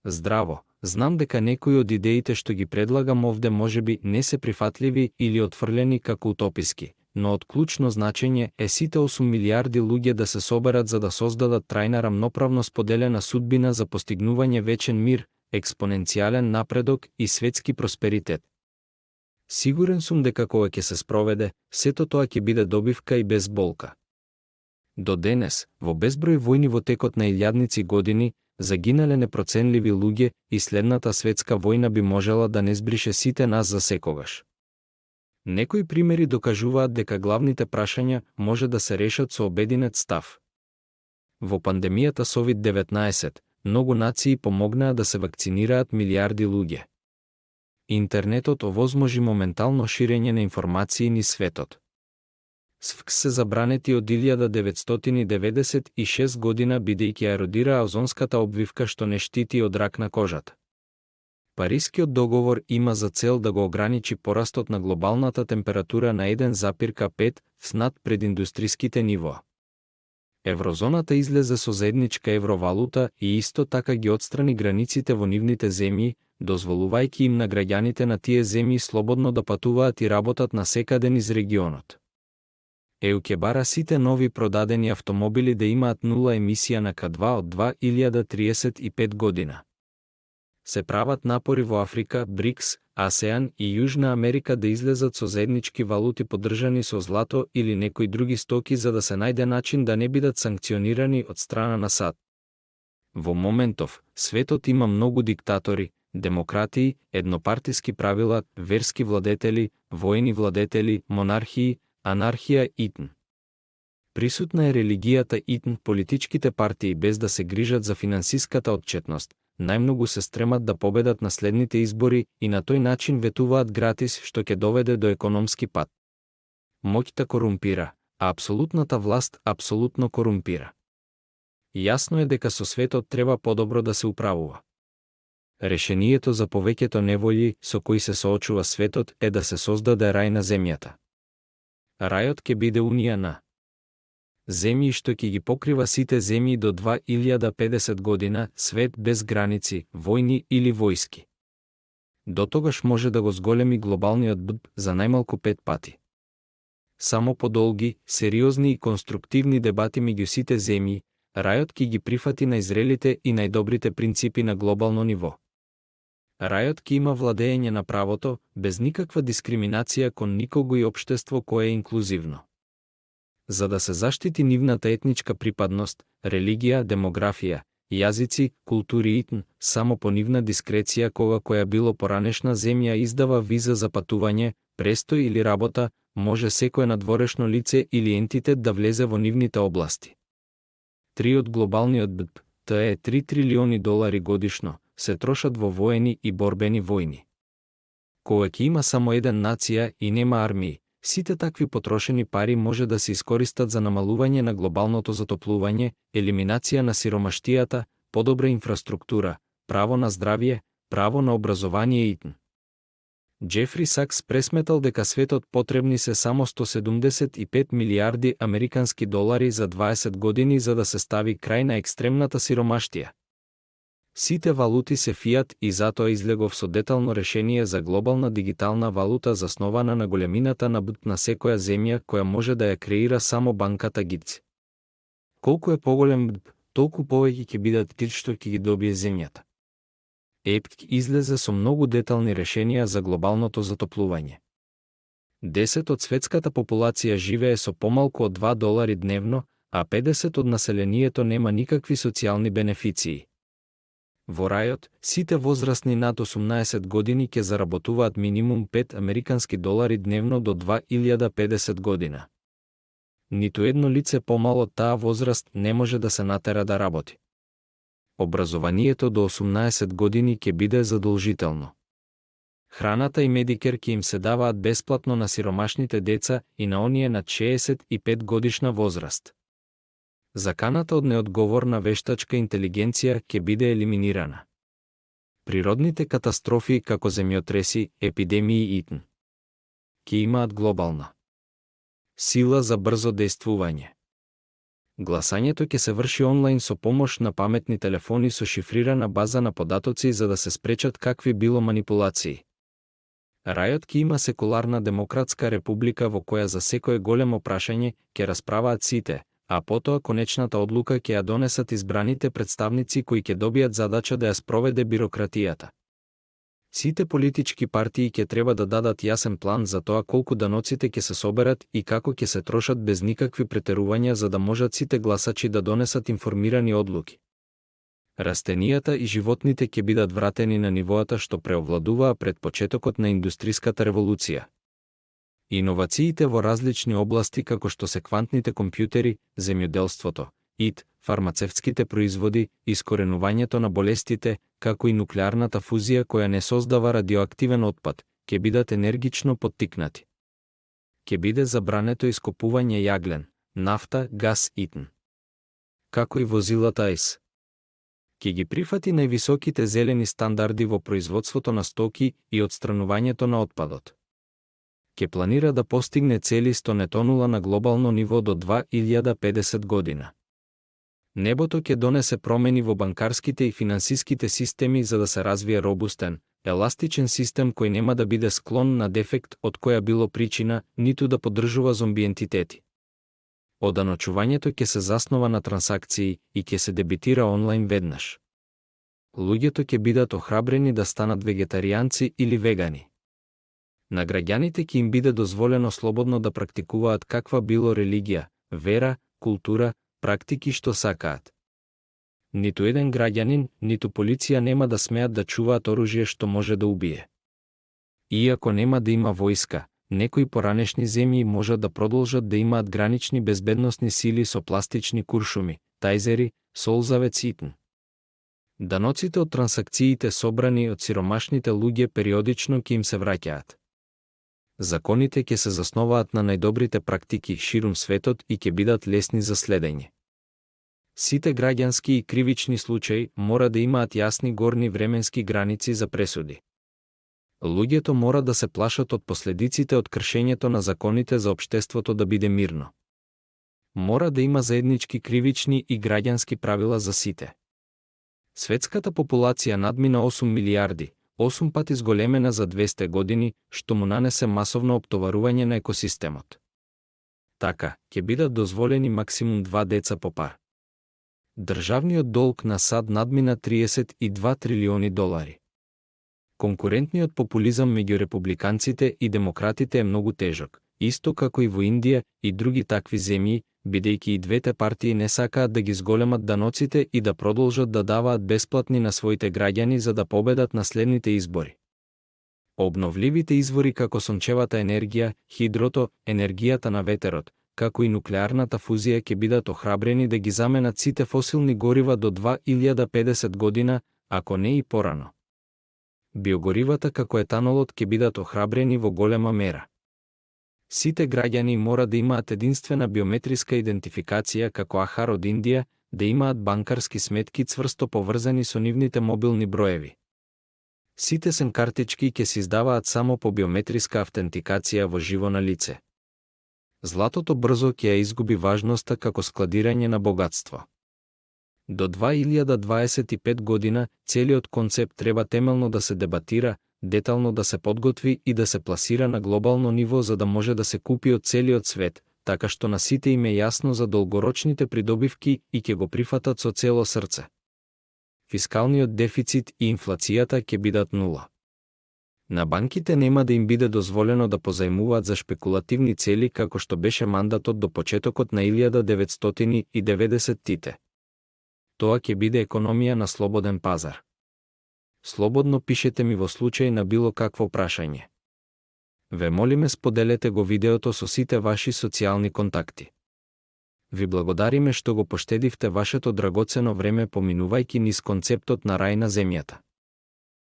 Здраво, знам дека некои од идеите што ги предлагам овде можеби не се прифатливи или отфрлени како утописки, но од клучно значење е сите 8 милиарди луѓе да се соберат за да создадат трајна рамноправно споделена судбина за постигнување вечен мир, експоненцијален напредок и светски просперитет. Сигурен сум дека кога ќе се спроведе, сето тоа ќе биде добивка и без болка. До денес, во безброј војни во текот на илјадници години, загинале непроценливи луѓе и следната светска војна би можела да не збрише сите нас за секогаш. Некои примери докажуваат дека главните прашања може да се решат со обединет став. Во пандемијата COVID-19, многу нации помогнаа да се вакцинираат милиарди луѓе. Интернетот овозможи моментално ширење на информации низ светот. СФК се забранети од 1996 година бидејќи еродира озонската обвивка што не штити од рак на кожата. Парискиот договор има за цел да го ограничи порастот на глобалната температура на 1,5 над прединдустриските нивоа. Еврозоната излезе со заедничка евровалута и исто така ги отстрани границите во нивните земји, дозволувајќи им на граѓаните на тие земји слободно да патуваат и работат на секаде низ регионот. ЕУ ќе бара сите нови продадени автомобили да имаат нула емисија на К2 од 2035 година. Се прават напори во Африка, БРИКС, АСЕАН и Јужна Америка да излезат со заеднички валути поддржани со злато или некои други стоки за да се најде начин да не бидат санкционирани од страна на САД. Во моментов, светот има многу диктатори, демократии, еднопартиски правила, верски владетели, воени владетели, монархии, анархија итн. Присутна е религијата итн, политичките партии без да се грижат за финансиската отчетност, најмногу се стремат да победат на следните избори и на тој начин ветуваат гратис што ќе доведе до економски пад. Моќта корумпира, а апсолутната власт апсолутно корумпира. Јасно е дека со светот треба подобро да се управува. Решението за повеќето неволји со кои се соочува светот е да се создаде рај на земјата. Рајот ќе биде унија на земји што ќе ги покрива сите земји до 2050 година, свет без граници, војни или војски. До тогаш може да го зголеми глобалниот БД за најмалку 5 пати. Само по долги, сериозни и конструктивни дебати меѓу сите земји, рајот ќе ги прифати најзрелите и најдобрите принципи на глобално ниво. Рајот ќе има владење на правото, без никаква дискриминација кон никого и општество кое е инклузивно. За да се заштити нивната етничка припадност, религија, демографија, јазици, култури итн, само по нивна дискреција кога која било поранешна земја издава виза за патување, престој или работа, може секое надворешно лице или ентитет да влезе во нивните области. 3 од глобалниот БДП, тоа е 3 трилиони долари годишно, се трошат во воени и борбени војни. Кога ќе има само еден нација и нема армии, сите такви потрошени пари може да се искористат за намалување на глобалното затоплување, елиминација на сиромаштијата, подобра инфраструктура, право на здравје, право на образование итн. Џефри Сакс пресметал дека светот потребни се само 175 милиарди американски долари за 20 години за да се стави крај на екстремната сиромаштија. Сите валути се фиат и затоа излегов со детално решение за глобална дигитална валута заснована на големината на БД на секоја земја која може да ја креира само банката ГИЦ. Колку е поголем БД, толку повеќе ќе бидат тие што ќе ги добие земјата. ЕПК излезе со многу детални решенија за глобалното затоплување. 10 од светската популација живее со помалку од $2 дневно, а 50 од населението нема никакви социјални бенефиции. Во рајот, сите возрастни над 18 години ќе заработуваат минимум $5 дневно до 2050 година. Ниту едно лице помало од таа возраст не може да се натера да работи. Образованието до 18 години ќе биде задолжително. Храната и медикер ќе им се даваат бесплатно на сиромашните деца и на оние над 65 годишна возраст. Заканата од неодговорна вештачка интелигенција ќе биде елиминирана. Природните катастрофи како земјотреси, епидемии итн. ќе имаат глобална сила за брзо дејствување. Гласањето ќе се врши онлайн со помош на паметни телефони со шифрирана база на податоци за да се спречат какви било манипулации. Рајот ќе има секуларна демократска република во која за секое големо прашање ќе расправаат сите, а потоа конечната одлука ќе ја донесат избраните представници кои ќе добијат задача да ја спроведе бирократијата. Сите политички партии ќе треба да дадат јасен план за тоа колку даноците ќе се соберат и како ќе се трошат без никакви претерувања за да можат сите гласачи да донесат информирани одлуки. Растенијата и животните ќе бидат вратени на нивоата што преовладуваа пред почетокот на индустриската револуција. Иновациите во различни области како што се квантните компјутери, земјоделството, ИТ, фармацевтските производи, искоренувањето на болестите, како и нуклеарната фузија која не создава радиоактивен отпад, ќе бидат енергично поттикнати. Ќе биде забрането ископување јаглен, нафта, газ итн. Како и возилата АИС. Ќе ги прифати највисоките зелени стандарди во производството на стоки и отстранувањето на отпадот. Ќе планира да постигне цели 100 нетонула на глобално ниво до 2050 година. Небото ќе донесе промени во банкарските и финансиските системи за да се развие робустен, еластичен систем кој нема да биде склон на дефект од која било причина, ниту да поддржува зомби ентитети. Оданочувањето ќе се заснова на трансакции и ќе се дебитира онлайн веднаш. Луѓето ќе бидат охрабрени да станат вегетаријанци или вегани. На граѓаните ќе им биде дозволено слободно да практикуваат каква било религија, вера, култура, практики што сакаат. Ниту еден граѓанин, ниту полиција нема да смеат да чуваат оружје што може да убие. Иако нема да има војска, некои поранешни земји можат да продолжат да имаат гранични безбедносни сили со пластични куршуми, тајзери, солзавец итн. Даноците од трансакциите собрани од сиромашните луѓе периодично ќе им се враќаат. Законите ќе се засноваат на најдобрите практики ширум светот и ќе бидат лесни за следење. Сите граѓански и кривични случаи мора да имаат јасни горни временски граници за пресуди. Луѓето мора да се плашат од последиците од кршењето на законите за општеството да биде мирно. Мора да има заеднички кривични и граѓански правила за сите. Светската популација надмина 8 милиарди, 8 пати зголемена за 200 години, што му нанесе масовно оптоварување на екосистемот. Така, ќе бидат дозволени максимум 2 деца по пар. Државниот долг на САД надмина 32 трилиони долари. Конкурентниот популизам меѓу републиканците и демократите е многу тежок, исто како и во Индија и други такви земји, бидејќи и двете партии не сакаат да ги зголемат даноците и да продолжат да даваат бесплатни на своите граѓани за да победат на следните избори. Обновливите извори како сончевата енергија, хидрото, енергијата на ветерот, како и нуклеарната фузија ќе бидат охрабрени да ги заменат сите фосилни горива до 2050 година, ако не и порано. Биогоривата како етанолот ќе бидат охрабрени во голема мера. Сите граѓани мора да имаат единствена биометриска идентификација како Ахар од Индија, да имаат банкарски сметки цврсто поврзани со нивните мобилни броеви. Сите сем картички ќе се издаваат само по биометриска автентикација во живо на лице. Златото брзо ќе ја изгуби важноста како складирање на богатство. До 2025 година целиот концепт треба темелно да се дебатира, детално да се подготви и да се пласира на глобално ниво за да може да се купи од целиот свет, така што на сите им е јасно за долгорочните придобивки и ќе го прифатат со цело срце. Фискалниот дефицит и инфлацијата ќе бидат нула. На банките нема да им биде дозволено да позајмуваат за шпекулативни цели како што беше мандатот до почетокот на 1990-тите. Тоа ќе биде економија на слободен пазар. Слободно пишете ми во случај на било какво прашање. Ве молиме споделете го видеото со сите ваши социјални контакти. Ви благодариме што го поштедивте вашето драгоцено време поминувајќи низ концептот на рај на земјата.